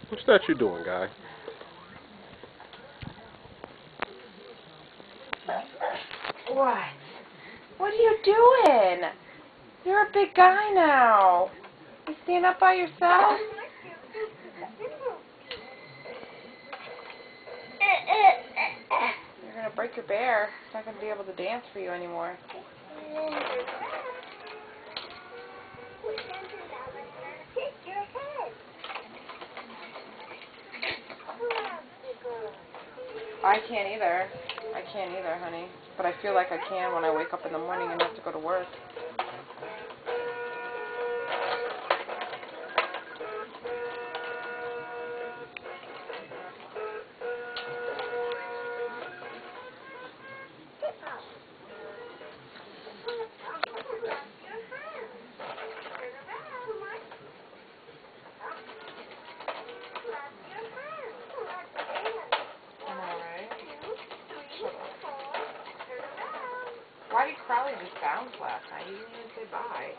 What's that you doing, guy? What? What are you doing? You're a big guy now. You stand up by yourself? You're going to break your bear. It's not going to be able to dance for you anymore. I can't either. I can't either, honey. But I feel like I can when I wake up in the morning and have to go to work. Why did Crowley just bounce last night? He didn't even say bye.